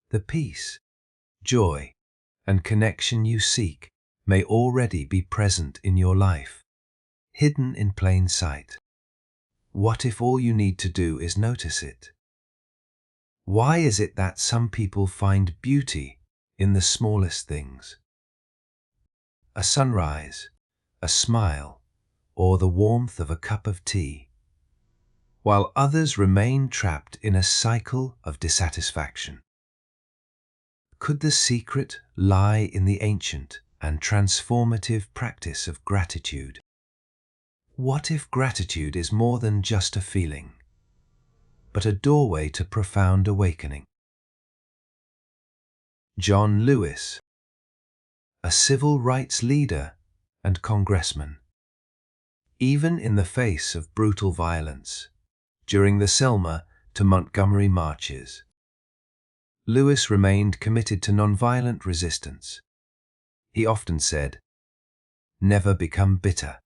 The peace, joy, and connection you seek may already be present in your life, hidden in plain sight. What if all you need to do is notice it? Why is it that some people find beauty in the smallest things? A sunrise, a smile, or the warmth of a cup of tea, while others remain trapped in a cycle of dissatisfaction. Could the secret lie in the ancient and transformative practice of gratitude? What if gratitude is more than just a feeling, but a doorway to profound awakening? John Lewis, a civil rights leader and congressman. Even in the face of brutal violence, during the Selma to Montgomery marches, Lewis remained committed to nonviolent resistance. He often said, "Never become bitter.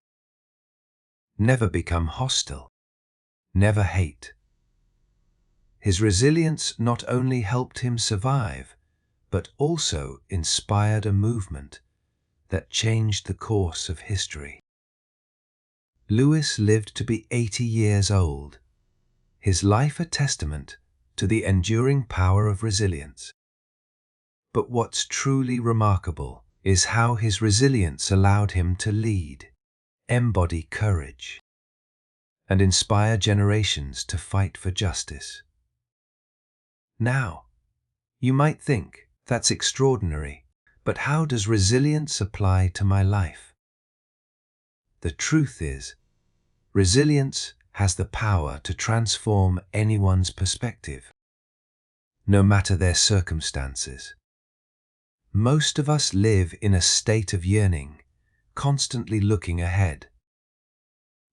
Never become hostile. Never hate." His resilience not only helped him survive, but also inspired a movement that changed the course of history. Lewis lived to be 80 years old, his life a testament to the enduring power of resilience. But what's truly remarkable is how his resilience allowed him to lead, embody courage, and inspire generations to fight for justice. Now, you might think, that's extraordinary, but how does resilience apply to my life? The truth is, resilience has the power to transform anyone's perspective, no matter their circumstances. Most of us live in a state of yearning, constantly looking ahead.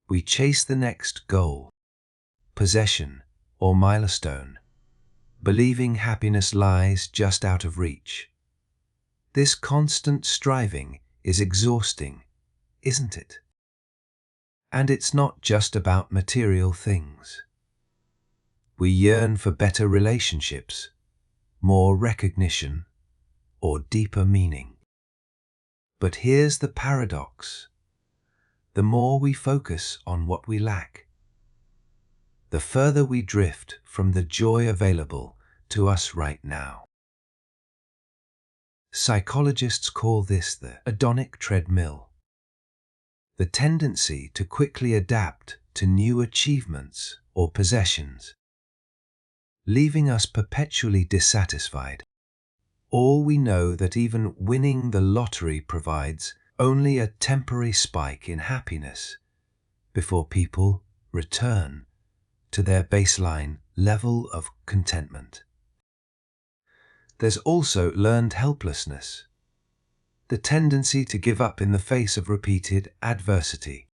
We chase the next goal, possession, or milestone, believing happiness lies just out of reach. This constant striving is exhausting, isn't it? And it's not just about material things. We yearn for better relationships, more recognition, or deeper meaning. But here's the paradox. The more we focus on what we lack, the further we drift from the joy available to us right now. Psychologists call this the hedonic treadmill, the tendency to quickly adapt to new achievements or possessions, leaving us perpetually dissatisfied. All we know that even winning the lottery provides only a temporary spike in happiness before people return to their baseline level of contentment. There's also learned helplessness, the tendency to give up in the face of repeated adversity,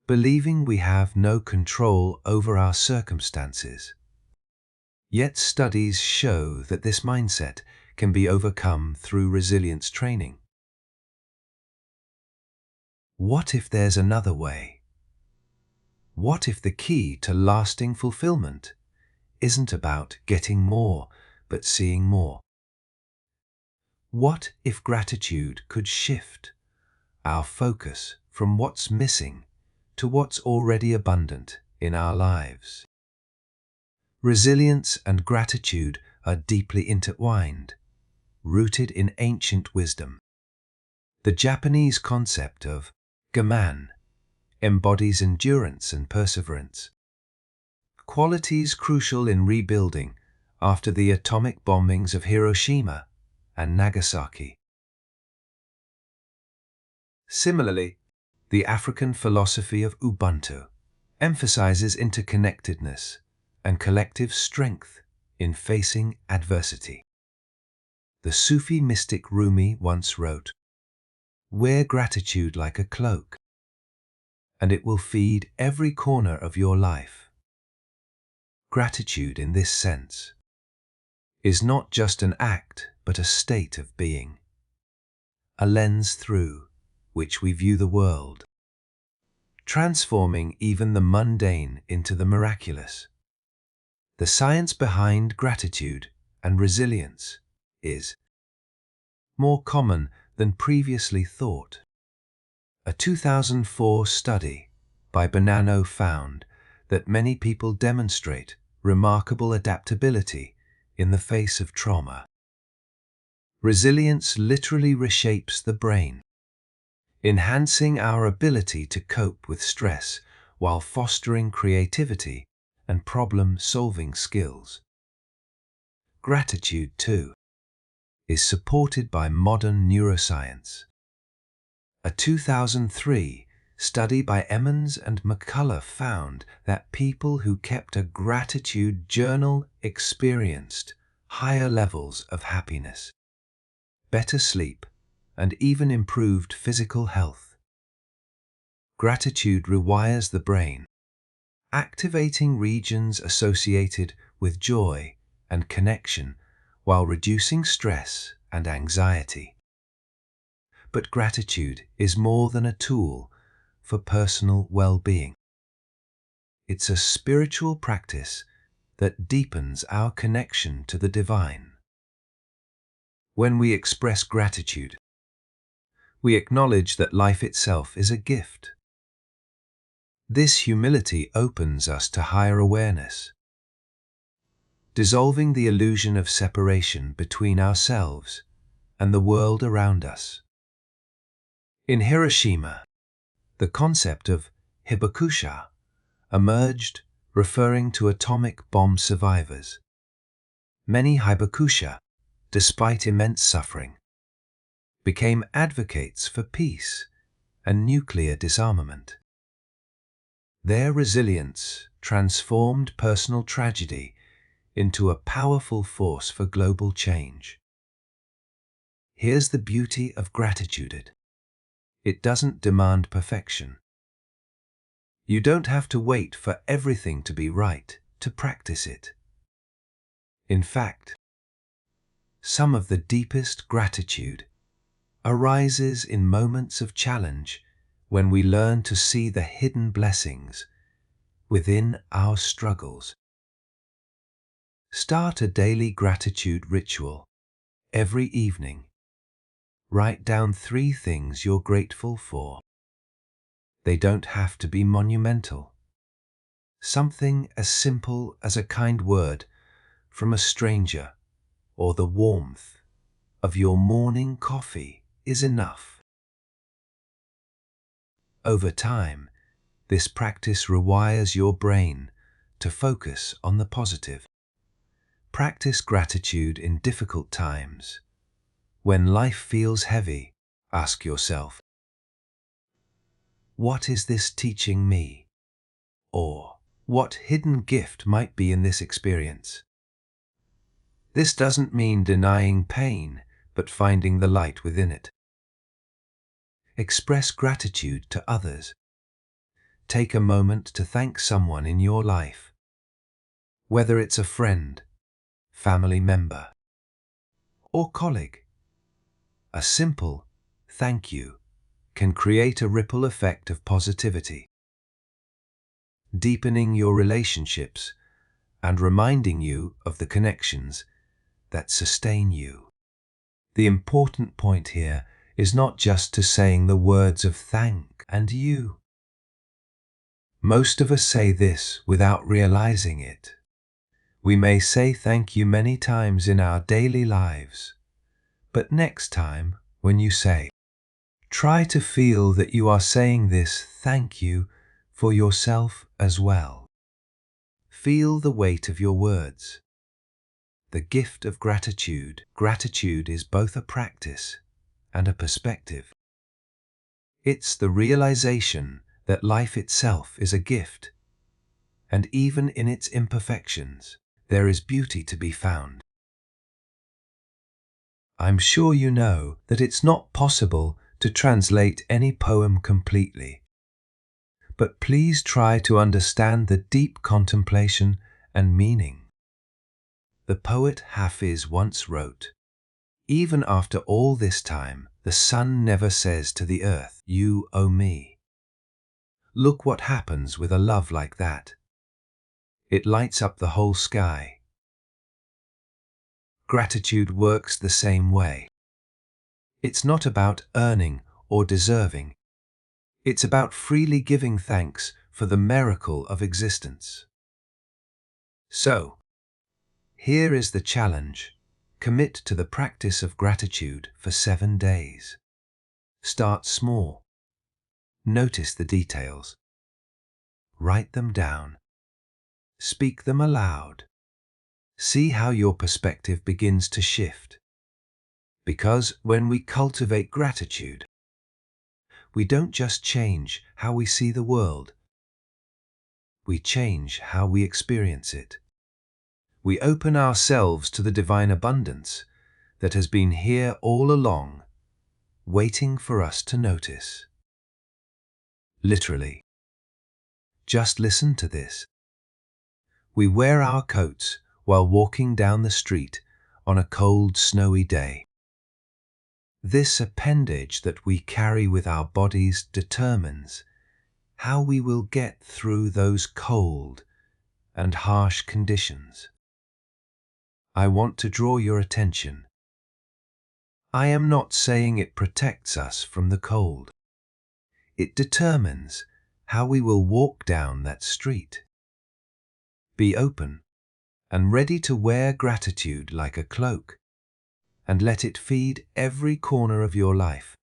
believing we have no control over our circumstances. Yet studies show that this mindset can be overcome through resilience training. What if there's another way? What if the key to lasting fulfillment isn't about getting more, but seeing more? What if gratitude could shift our focus from what's missing to what's already abundant in our lives? Resilience and gratitude are deeply intertwined, rooted in ancient wisdom. The Japanese concept of gaman embodies endurance and perseverance, qualities crucial in rebuilding after the atomic bombings of Hiroshima and Nagasaki. Similarly, the African philosophy of Ubuntu emphasizes interconnectedness and collective strength in facing adversity. The Sufi mystic Rumi once wrote, "Wear gratitude like a cloak, and it will feed every corner of your life." Gratitude in this sense is not just an act, but a state of being, a lens through which we view the world, transforming even the mundane into the miraculous. The science behind gratitude and resilience is more common than previously thought. A 2004 study by Bonanno found that many people demonstrate remarkable adaptability in the face of trauma. Resilience literally reshapes the brain, enhancing our ability to cope with stress while fostering creativity and problem-solving skills. Gratitude, too, is supported by modern neuroscience. A 2003 study by Emmons and McCullough found that people who kept a gratitude journal experienced higher levels of happiness, better sleep, and even improved physical health. Gratitude rewires the brain, activating regions associated with joy and connection while reducing stress and anxiety. But gratitude is more than a tool for personal well-being. It's a spiritual practice that deepens our connection to the divine. When we express gratitude, we acknowledge that life itself is a gift. This humility opens us to higher awareness, dissolving the illusion of separation between ourselves and the world around us. In Hiroshima, the concept of hibakusha emerged, referring to atomic bomb survivors. Many hibakusha, despite immense suffering, became advocates for peace and nuclear disarmament. Their resilience transformed personal tragedy into a powerful force for global change. Here's the beauty of gratitude. It doesn't demand perfection. You don't have to wait for everything to be right to practice it. In fact, some of the deepest gratitude arises in moments of challenge when we learn to see the hidden blessings within our struggles. Start a daily gratitude ritual. Every evening, write down 3 things you're grateful for. They don't have to be monumental. Something as simple as a kind word from a stranger or the warmth of your morning coffee is enough. Over time, this practice rewires your brain to focus on the positive. Practice gratitude in difficult times. When life feels heavy, ask yourself, what is this teaching me? Or, what hidden gift might be in this experience? This doesn't mean denying pain, but finding the light within it. Express gratitude to others. Take a moment to thank someone in your life, whether it's a friend, family member, or colleague. A simple thank you can create a ripple effect of positivity, deepening your relationships and reminding you of the connections that sustain you. The important point here is not just to saying the words of thank and you. Most of us say this without realizing it. We may say thank you many times in our daily lives, but next time when you say, try to feel that you are saying this thank you for yourself as well. Feel the weight of your words. The gift of gratitude. Gratitude is both a practice and a perspective. It's the realization that life itself is a gift, and even in its imperfections, there is beauty to be found. I'm sure you know that it's not possible to translate any poem completely, but please try to understand the deep contemplation and meaning. The poet Hafiz once wrote, "Even after all this time, the sun never says to the earth, 'You owe me.' Look what happens with a love like that. It lights up the whole sky." Gratitude works the same way. It's not about earning or deserving. It's about freely giving thanks for the miracle of existence. So, here is the challenge. Commit to the practice of gratitude for 7 days. Start small. Notice the details. Write them down. Speak them aloud. See how your perspective begins to shift. Because when we cultivate gratitude, we don't just change how we see the world. We change how we experience it. We open ourselves to the divine abundance that has been here all along, waiting for us to notice. Literally. Just listen to this. We wear our coats while walking down the street on a cold, snowy day. This appendage that we carry with our bodies determines how we will get through those cold and harsh conditions. I want to draw your attention. I am not saying it protects us from the cold. It determines how we will walk down that street. Be open and ready to wear gratitude like a cloak, and let it feed every corner of your life.